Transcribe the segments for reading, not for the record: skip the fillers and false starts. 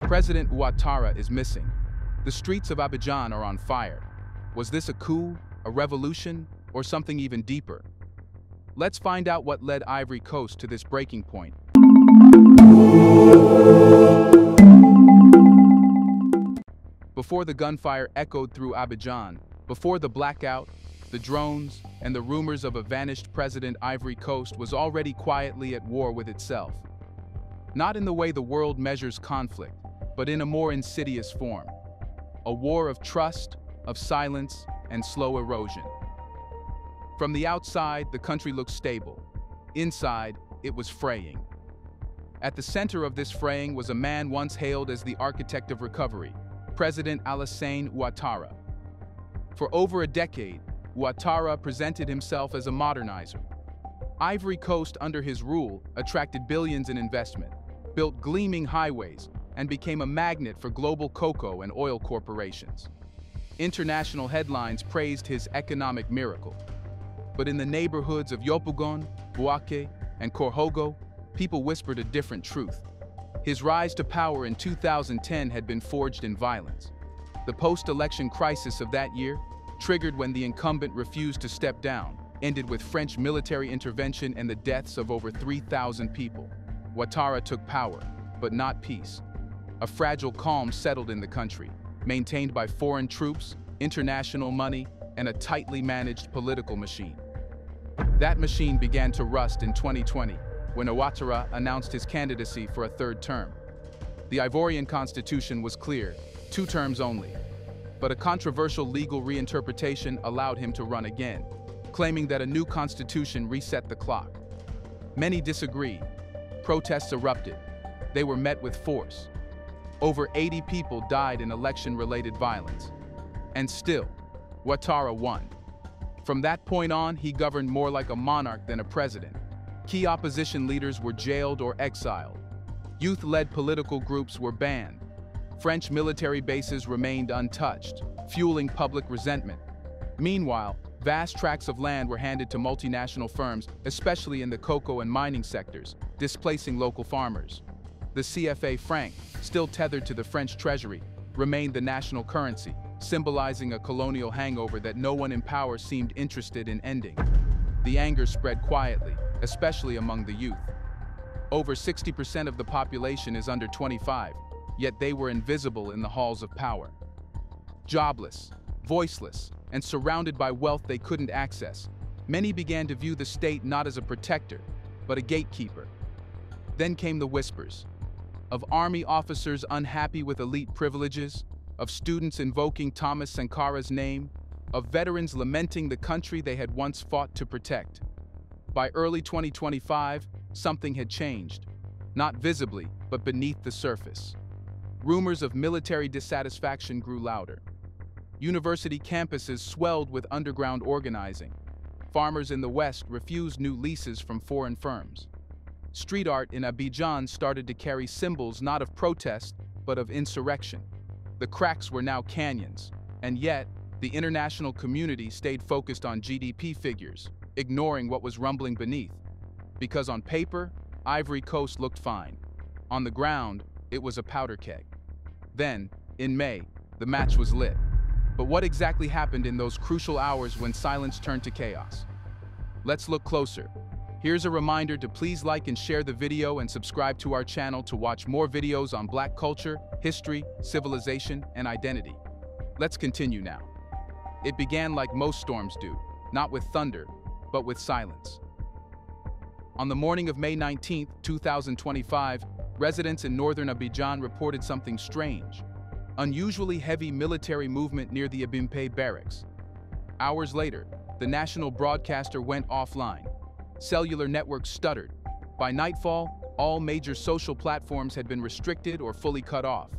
President Ouattara is missing. The streets of Abidjan are on fire. Was this a coup, a revolution, or something even deeper? Let's find out what led Ivory Coast to this breaking point. Before the gunfire echoed through Abidjan, before the blackout, the drones, and the rumors of a vanished president, Ivory Coast was already quietly at war with itself. Not in the way the world measures conflict, but in a more insidious form. A war of trust, of silence, and slow erosion. From the outside, the country looked stable. Inside, it was fraying. At the center of this fraying was a man once hailed as the architect of recovery, President Alassane Ouattara. For over a decade, Ouattara presented himself as a modernizer. Ivory Coast, under his rule, attracted billions in investment, built gleaming highways, and became a magnet for global cocoa and oil corporations. International headlines praised his economic miracle. But in the neighborhoods of Yopougon, Bouaké, and Korhogo, people whispered a different truth. His rise to power in 2010 had been forged in violence. The post-election crisis of that year, triggered when the incumbent refused to step down, ended with French military intervention and the deaths of over 3,000 people. Ouattara took power, but not peace. A fragile calm settled in the country, maintained by foreign troops, international money, and a tightly managed political machine. That machine began to rust in 2020, when Ouattara announced his candidacy for a third term. The Ivorian constitution was clear, 2 terms only. But a controversial legal reinterpretation allowed him to run again, claiming that a new constitution reset the clock. Many disagreed. Protests erupted. They were met with force. Over 80 people died in election-related violence. And still, Ouattara won. From that point on, he governed more like a monarch than a president. Key opposition leaders were jailed or exiled. Youth-led political groups were banned. French military bases remained untouched, fueling public resentment. Meanwhile, vast tracts of land were handed to multinational firms, especially in the cocoa and mining sectors, displacing local farmers. The CFA franc, still tethered to the French treasury, remained the national currency, symbolizing a colonial hangover that no one in power seemed interested in ending. The anger spread quietly, especially among the youth. Over 60% of the population is under 25, yet they were invisible in the halls of power. Jobless, voiceless, and surrounded by wealth they couldn't access, many began to view the state not as a protector, but a gatekeeper. Then came the whispers of army officers unhappy with elite privileges, of students invoking Thomas Sankara's name, of veterans lamenting the country they had once fought to protect. By early 2025, something had changed, not visibly, but beneath the surface. Rumors of military dissatisfaction grew louder. University campuses swelled with underground organizing. Farmers in the West refused new leases from foreign firms. Street art in Abidjan started to carry symbols not of protest, but of insurrection. The cracks were now canyons, and yet, the international community stayed focused on GDP figures, ignoring what was rumbling beneath. Because on paper, Ivory Coast looked fine. On the ground, it was a powder keg. Then, in May, the match was lit. But what exactly happened in those crucial hours when silence turned to chaos? Let's look closer. Here's a reminder to please like and share the video and subscribe to our channel to watch more videos on Black culture, history, civilization, and identity. Let's continue now. It began like most storms do, not with thunder, but with silence. On the morning of May 19, 2025, residents in northern Abidjan reported something strange. Unusually heavy military movement near the Abimpe barracks. Hours later, the national broadcaster went offline. Cellular networks stuttered. By nightfall, all major social platforms had been restricted or fully cut off.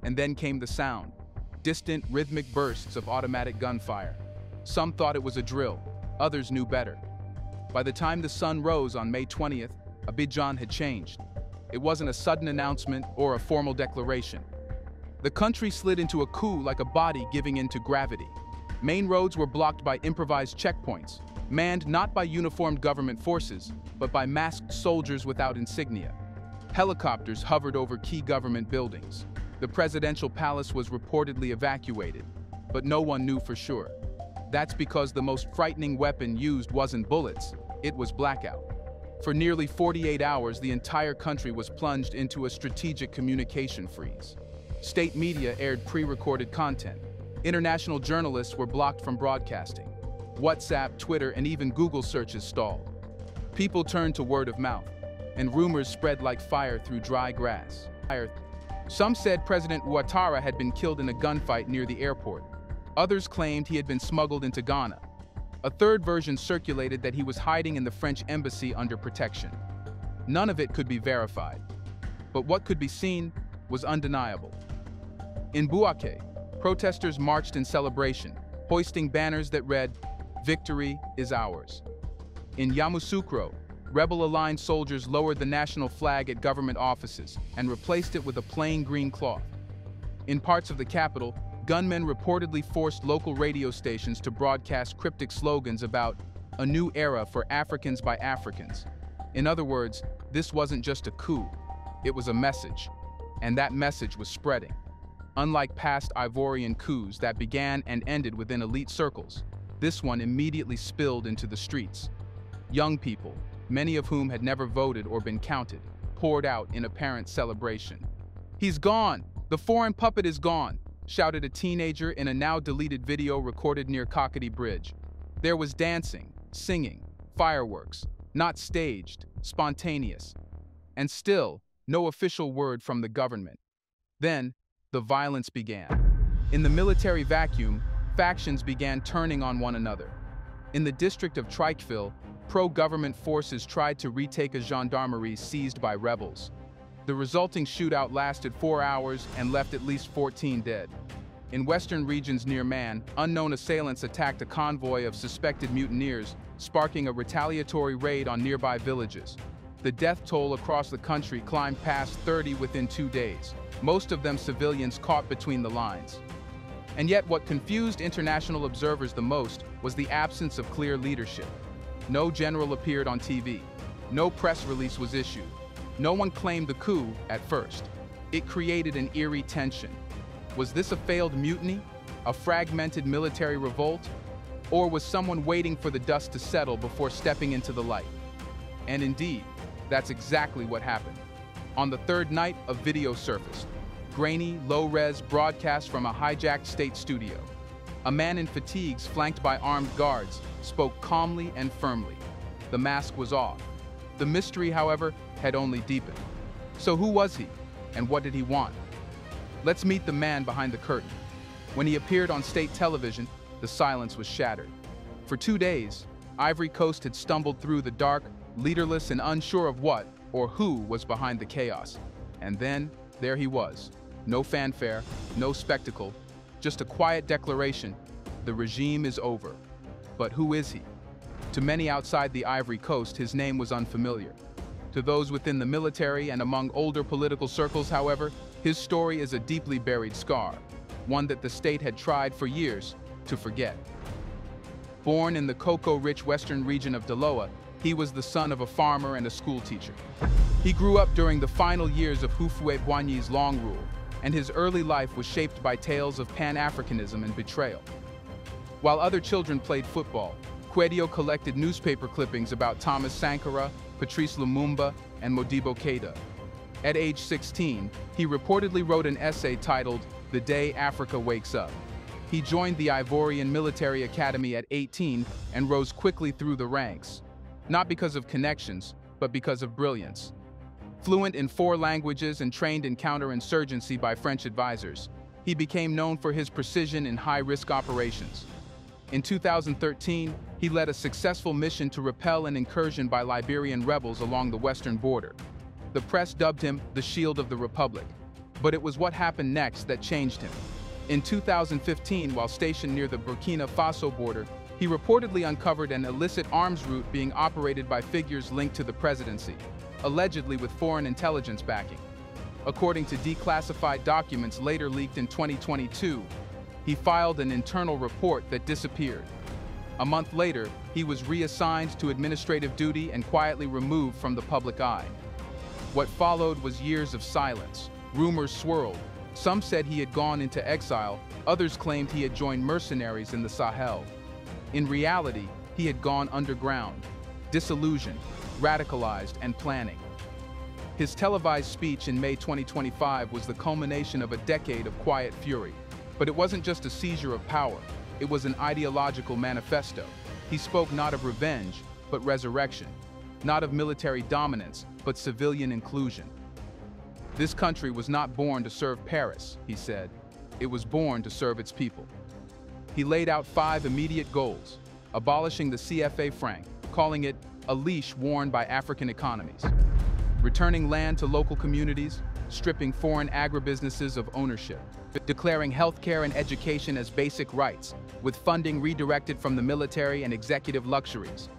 And then came the sound. Distant, rhythmic bursts of automatic gunfire. Some thought it was a drill, others knew better. By the time the sun rose on May 20th, Abidjan had changed. It wasn't a sudden announcement or a formal declaration. The country slid into a coup like a body giving in to gravity. Main roads were blocked by improvised checkpoints, manned not by uniformed government forces, but by masked soldiers without insignia. Helicopters hovered over key government buildings. The presidential palace was reportedly evacuated, but no one knew for sure. That's because the most frightening weapon used wasn't bullets, it was blackout. For nearly 48 hours, the entire country was plunged into a strategic communication freeze. State media aired pre-recorded content. International journalists were blocked from broadcasting. WhatsApp, Twitter, and even Google searches stalled. People turned to word of mouth, and rumors spread like fire through dry grass. Some said President Ouattara had been killed in a gunfight near the airport. Others claimed he had been smuggled into Ghana. A third version circulated that he was hiding in the French embassy under protection. None of it could be verified, but what could be seen was undeniable. In Bouaké, protesters marched in celebration, hoisting banners that read, "Victory is ours." In Yamoussoukro, rebel-aligned soldiers lowered the national flag at government offices and replaced it with a plain green cloth. In parts of the capital, gunmen reportedly forced local radio stations to broadcast cryptic slogans about a new era for Africans by Africans. In other words, this wasn't just a coup, it was a message, and that message was spreading. Unlike past Ivorian coups that began and ended within elite circles, this one immediately spilled into the streets. Young people, many of whom had never voted or been counted, poured out in apparent celebration. "He's gone! The foreign puppet is gone!" shouted a teenager in a now-deleted video recorded near Kokody Bridge. There was dancing, singing, fireworks, not staged, spontaneous. And still, no official word from the government. Then, the violence began. In the military vacuum, factions began turning on one another. In the district of Trikeville, pro-government forces tried to retake a gendarmerie seized by rebels. The resulting shootout lasted 4 hours and left at least 14 dead. In western regions near Man, unknown assailants attacked a convoy of suspected mutineers, sparking a retaliatory raid on nearby villages. The death toll across the country climbed past 30 within 2 days, most of them civilians caught between the lines. And yet what confused international observers the most was the absence of clear leadership. No general appeared on TV. No press release was issued. No one claimed the coup at first. It created an eerie tension. Was this a failed mutiny, a fragmented military revolt, or was someone waiting for the dust to settle before stepping into the light? And indeed, that's exactly what happened. On the third night, a video surfaced. Grainy, low-res broadcast from a hijacked state studio. A man in fatigues, flanked by armed guards, spoke calmly and firmly. The mask was off. The mystery, however, had only deepened. So who was he, and what did he want? Let's meet the man behind the curtain. When he appeared on state television, the silence was shattered. For 2 days, Ivory Coast had stumbled through the dark, leaderless and unsure of what or who was behind the chaos. And then, there he was. No fanfare, no spectacle, just a quiet declaration: the regime is over. But who is he? To many outside the Ivory Coast, his name was unfamiliar. To those within the military and among older political circles, however, his story is a deeply buried scar, one that the state had tried for years to forget. Born in the cocoa-rich western region of Daloa, he was the son of a farmer and a schoolteacher. He grew up during the final years of Houphouët-Boigny's long rule, and his early life was shaped by tales of Pan-Africanism and betrayal. While other children played football, Kwedio collected newspaper clippings about Thomas Sankara, Patrice Lumumba, and Modibo Keïta. At age 16, he reportedly wrote an essay titled "The Day Africa Wakes Up." He joined the Ivorian Military Academy at 18 and rose quickly through the ranks, not because of connections, but because of brilliance. Fluent in 4 languages and trained in counterinsurgency by French advisors, he became known for his precision in high-risk operations. In 2013, he led a successful mission to repel an incursion by Liberian rebels along the western border. The press dubbed him the Shield of the Republic, but it was what happened next that changed him. In 2015, while stationed near the Burkina Faso border, he reportedly uncovered an illicit arms route being operated by figures linked to the presidency, allegedly with foreign intelligence backing. According to declassified documents later leaked in 2022, he filed an internal report that disappeared. A month later, he was reassigned to administrative duty and quietly removed from the public eye. What followed was years of silence. Rumors swirled, Some said he had gone into exile, others claimed he had joined mercenaries in the Sahel. In reality, he had gone underground, disillusioned, radicalized, and planning. His televised speech in May 2025 was the culmination of a decade of quiet fury. But it wasn't just a seizure of power, it was an ideological manifesto. He spoke not of revenge, but resurrection. Not of military dominance, but civilian inclusion. This country was not born to serve Paris, he said. It was born to serve its people. He laid out 5 immediate goals: abolishing the CFA franc, calling it a leash worn by African economies; returning land to local communities, stripping foreign agribusinesses of ownership; declaring healthcare and education as basic rights, with funding redirected from the military and executive luxuries;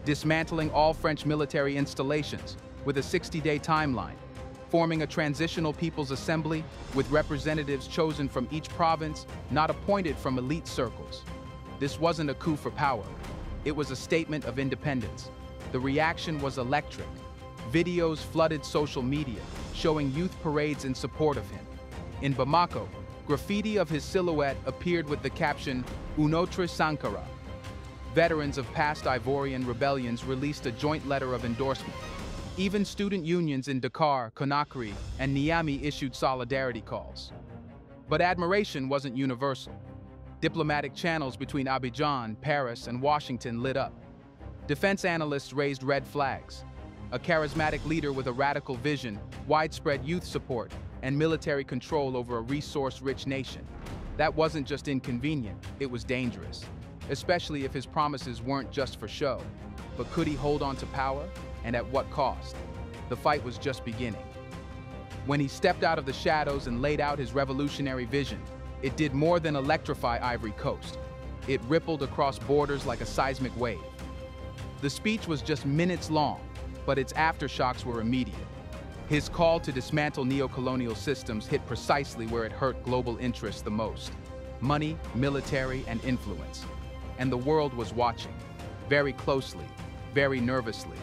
dismantling all French military installations, with a 60-day timeline; forming a transitional people's assembly with representatives chosen from each province, not appointed from elite circles. This wasn't a coup for power. It was a statement of independence. The reaction was electric. Videos flooded social media, showing youth parades in support of him. In Bamako, graffiti of his silhouette appeared with the caption, "Un autre Sankara." Veterans of past Ivorian rebellions released a joint letter of endorsement. Even student unions in Dakar, Conakry, and Niamey issued solidarity calls. But admiration wasn't universal. Diplomatic channels between Abidjan, Paris, and Washington lit up. Defense analysts raised red flags. A charismatic leader with a radical vision, widespread youth support, and military control over a resource-rich nation. That wasn't just inconvenient, it was dangerous. Especially if his promises weren't just for show. But could he hold on to power? And at what cost? The fight was just beginning. When he stepped out of the shadows and laid out his revolutionary vision, it did more than electrify Ivory Coast. It rippled across borders like a seismic wave. The speech was just minutes long, but its aftershocks were immediate. His call to dismantle neocolonial systems hit precisely where it hurt global interests the most: money, military, and influence. And the world was watching, very closely, very nervously.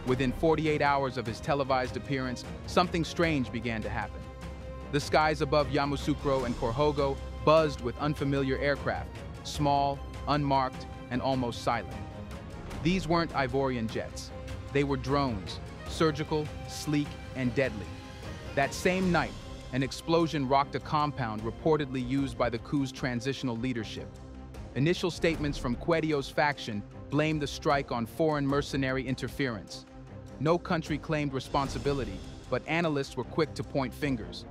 Within 48 hours of his televised appearance, something strange began to happen. The skies above Yamoussoukro and Korhogo buzzed with unfamiliar aircraft, small, unmarked, and almost silent. These weren't Ivorian jets. They were drones, surgical, sleek, and deadly. That same night, an explosion rocked a compound reportedly used by the coup's transitional leadership. Initial statements from Kwedio's faction blamed the strike on foreign mercenary interference. No country claimed responsibility, but analysts were quick to point fingers.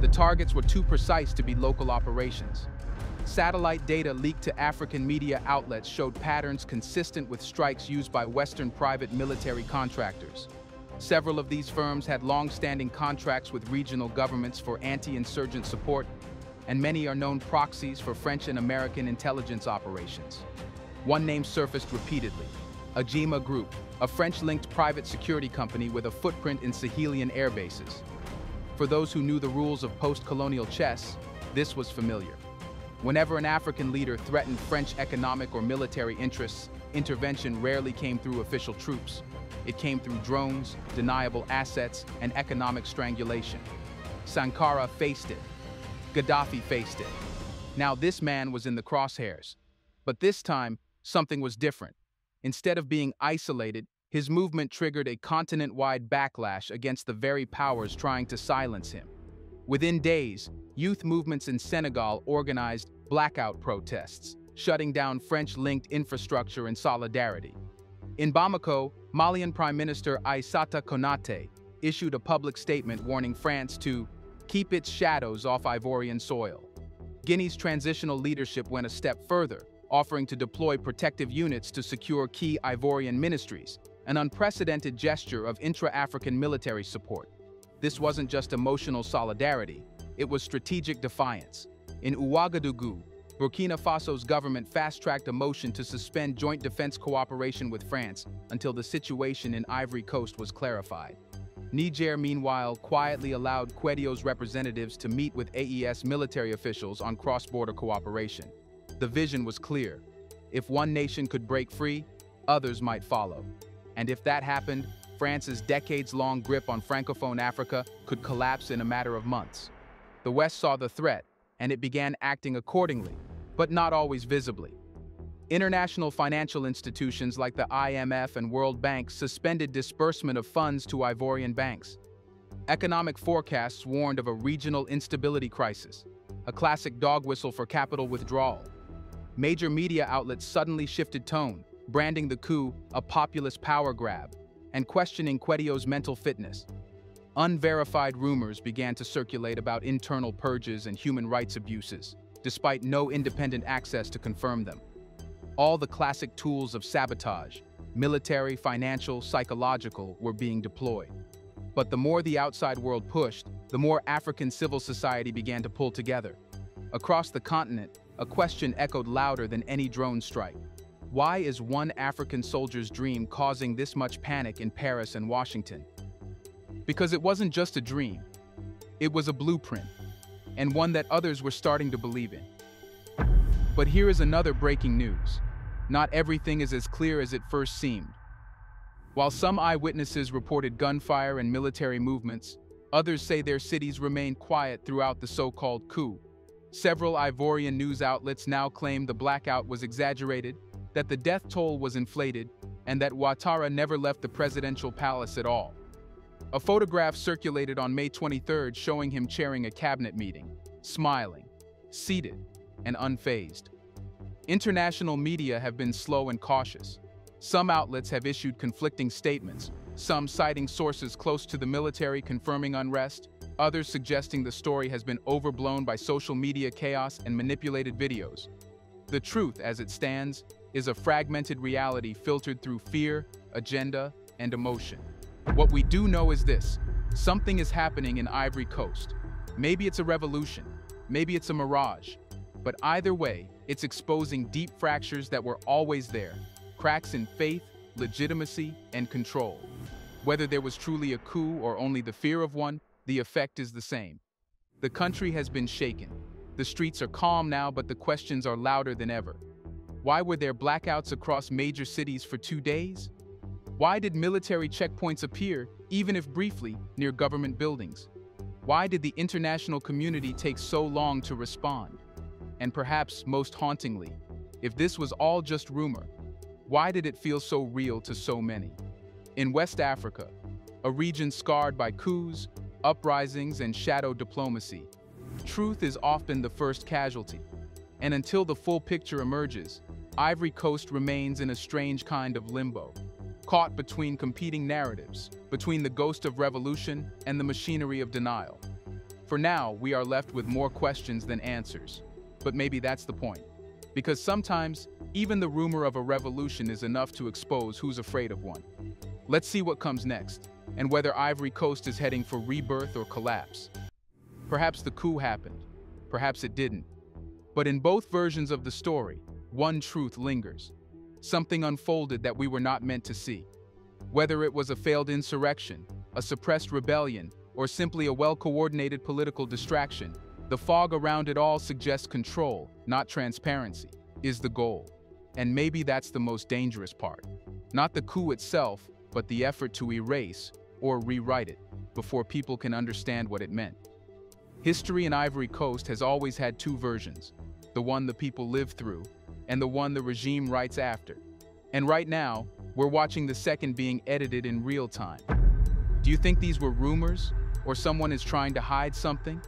The targets were too precise to be local operations. Satellite data leaked to African media outlets showed patterns consistent with strikes used by Western private military contractors. Several of these firms had long-standing contracts with regional governments for anti-insurgent support, and many are known proxies for French and American intelligence operations. One name surfaced repeatedly: Ajima Group, a French-linked private security company with a footprint in Sahelian air bases. For those who knew the rules of post-colonial chess, this was familiar. Whenever an African leader threatened French economic or military interests, intervention rarely came through official troops. It came through drones, deniable assets, and economic strangulation. Sankara faced it. Gaddafi faced it. Now this man was in the crosshairs. But this time, something was different. Instead of being isolated, his movement triggered a continent-wide backlash against the very powers trying to silence him. Within days, youth movements in Senegal organized blackout protests, shutting down French-linked infrastructure in solidarity. In Bamako, Malian Prime Minister Aissata Konaté issued a public statement warning France to keep its shadows off Ivorian soil. Guinea's transitional leadership went a step further, offering to deploy protective units to secure key Ivorian ministries, an unprecedented gesture of intra-African military support. This wasn't just emotional solidarity, it was strategic defiance. In Ouagadougou, Burkina Faso's government fast-tracked a motion to suspend joint defense cooperation with France until the situation in Ivory Coast was clarified. Niger, meanwhile, quietly allowed Kwedio's representatives to meet with AES military officials on cross-border cooperation. The vision was clear. If one nation could break free, others might follow. And if that happened, France's decades-long grip on Francophone Africa could collapse in a matter of months. The West saw the threat, and it began acting accordingly, but not always visibly. International financial institutions like the IMF and World Bank suspended disbursement of funds to Ivorian banks. Economic forecasts warned of a regional instability crisis, a classic dog whistle for capital withdrawal. Major media outlets suddenly shifted tone, branding the coup a populist power grab, and questioning Quetio's mental fitness. Unverified rumors began to circulate about internal purges and human rights abuses, despite no independent access to confirm them. All the classic tools of sabotage, military, financial, psychological, were being deployed. But the more the outside world pushed, the more African civil society began to pull together. Across the continent, a question echoed louder than any drone strike. Why is one African soldier's dream causing this much panic in Paris and Washington? Because it wasn't just a dream. It was a blueprint, and one that others were starting to believe in. But here is another breaking news. Not everything is as clear as it first seemed. While some eyewitnesses reported gunfire and military movements, others say their cities remained quiet throughout the so-called coup. Several Ivorian news outlets now claim the blackout was exaggerated, that the death toll was inflated, and that Ouattara never left the presidential palace at all. A photograph circulated on May 23rd showing him chairing a cabinet meeting, smiling, seated, and unfazed. International media have been slow and cautious. Some outlets have issued conflicting statements, some citing sources close to the military confirming unrest, others suggesting the story has been overblown by social media chaos and manipulated videos. The truth, as it stands, is a fragmented reality filtered through fear, agenda, and emotion. What we do know is this: something is happening in Ivory Coast. Maybe it's a revolution, maybe it's a mirage, but either way, it's exposing deep fractures that were always there, cracks in faith, legitimacy, and control. Whether there was truly a coup or only the fear of one, the effect is the same. The country has been shaken. The streets are calm now, but the questions are louder than ever. Why were there blackouts across major cities for 2 days? Why did military checkpoints appear, even if briefly, near government buildings? Why did the international community take so long to respond? And perhaps most hauntingly, if this was all just rumor, why did it feel so real to so many? In West Africa, a region scarred by coups, uprisings, and shadow diplomacy, truth is often the first casualty. And until the full picture emerges, Ivory Coast remains in a strange kind of limbo, caught between competing narratives, between the ghost of revolution and the machinery of denial. For now, we are left with more questions than answers. But maybe that's the point. Because sometimes, even the rumor of a revolution is enough to expose who's afraid of one. Let's see what comes next, and whether Ivory Coast is heading for rebirth or collapse. Perhaps the coup happened, perhaps it didn't. But in both versions of the story, one truth lingers. Something unfolded that we were not meant to see. Whether it was a failed insurrection, a suppressed rebellion, or simply a well-coordinated political distraction, the fog around it all suggests control, not transparency, is the goal. And maybe that's the most dangerous part. Not the coup itself, but the effort to erase or rewrite it before people can understand what it meant. History in Ivory Coast has always had two versions, the one the people lived through and the one the regime writes after. And right now, we're watching the second being edited in real time. Do you think these were rumors, or someone is trying to hide something?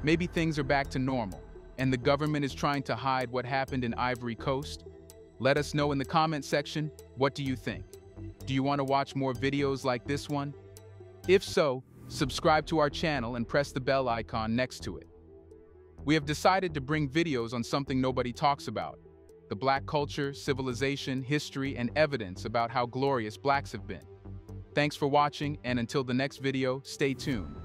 Maybe things are back to normal, and the government is trying to hide what happened in Ivory Coast? Let us know in the comment section, what do you think? Do you want to watch more videos like this one? If so, subscribe to our channel and press the bell icon next to it. We have decided to bring videos on something nobody talks about: the Black culture, civilization, history, and evidence about how glorious Blacks have been. Thanks for watching, and until the next video, stay tuned.